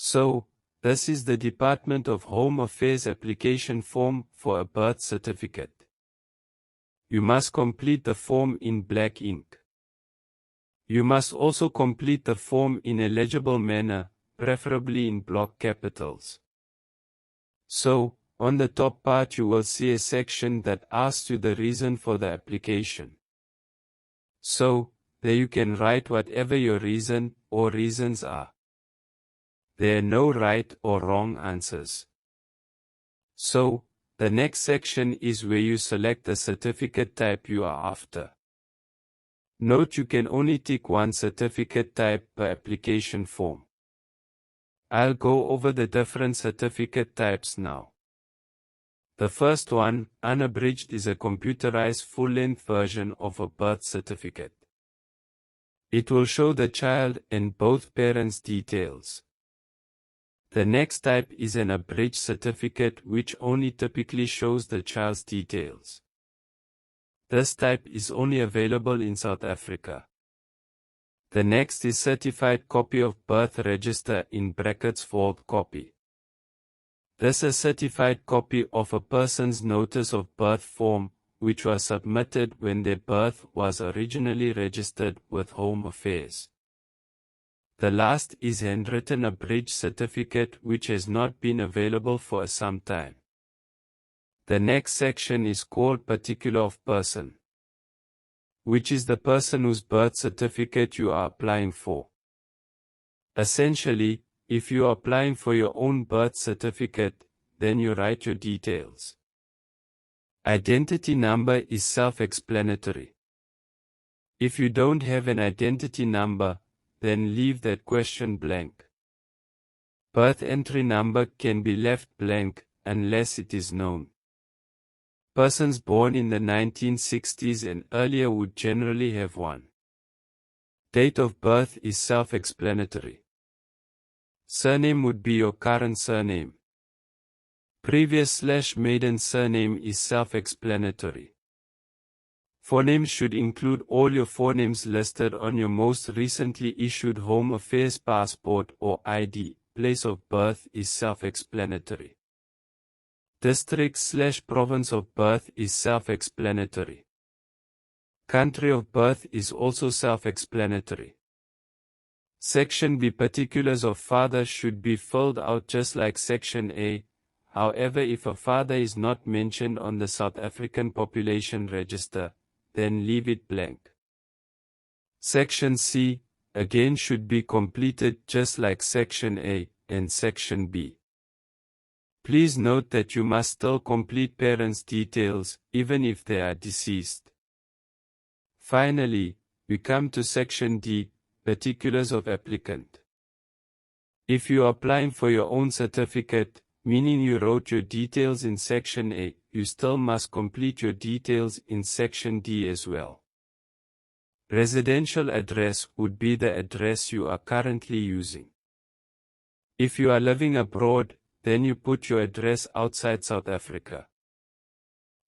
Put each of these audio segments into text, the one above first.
So, this is the Department of Home Affairs application form for a birth certificate. You must complete the form in black ink. You must also complete the form in a legible manner, preferably in block capitals. So, on the top part you will see a section that asks you the reason for the application. So, there you can write whatever your reason or reasons are. There are no right or wrong answers. So, the next section is where you select the certificate type you are after. Note you can only tick one certificate type per application form. I'll go over the different certificate types now. The first one, unabridged, is a computerized full-length version of a birth certificate. It will show the child and both parents' details. The next type is an abridged certificate, which only typically shows the child's details. This type is only available in South Africa. The next is certified copy of birth register in brackets vault copy. This is a certified copy of a person's notice of birth form, which was submitted when their birth was originally registered with Home Affairs. The last is handwritten abridged certificate, which has not been available for some time. The next section is called particular of person, which is the person whose birth certificate you are applying for. Essentially, if you are applying for your own birth certificate, then you write your details. Identity number is self-explanatory. If you don't have an identity number, then leave that question blank. Birth entry number can be left blank, unless it is known. Persons born in the 1960s and earlier would generally have one. Date of birth is self-explanatory. Surname would be your current surname. Previous/maiden surname is self-explanatory. Forenames should include all your forenames listed on your most recently issued Home Affairs passport or ID. Place of birth is self-explanatory. District/province of birth is self-explanatory. Country of birth is also self-explanatory. Section B, particulars of father, should be filled out just like Section A. However, if a father is not mentioned on the South African Population Register, then leave it blank. Section C, again, should be completed just like Section A and Section B. Please note that you must still complete parents' details, even if they are deceased. Finally, we come to Section D, particulars of applicant. If you are applying for your own certificate, meaning you wrote your details in Section A, you still must complete your details in Section D as well. Residential address would be the address you are currently using. If you are living abroad, then you put your address outside South Africa.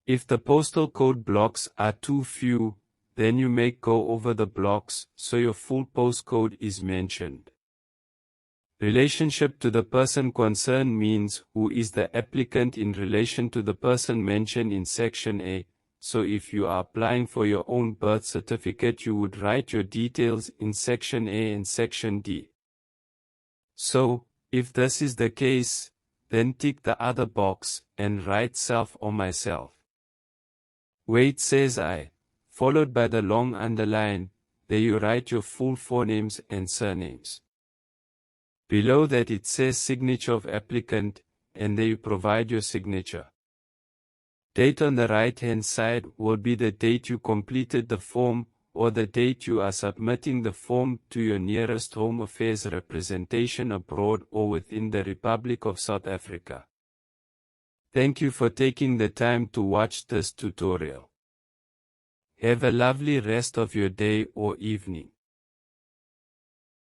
If the postal code blocks are too few, then you may go over the blocks, so your full postcode is mentioned. Relationship to the person concerned means who is the applicant in relation to the person mentioned in Section A. So if you are applying for your own birth certificate, you would write your details in Section A and Section D. So, if this is the case, then tick the other box and write self or myself. Where it says I, followed by the long underline, there you write your full forenames and surnames. Below that it says signature of applicant, and there you provide your signature. Date on the right-hand side will be the date you completed the form, or the date you are submitting the form to your nearest Home Affairs representation abroad or within the Republic of South Africa. Thank you for taking the time to watch this tutorial. Have a lovely rest of your day or evening.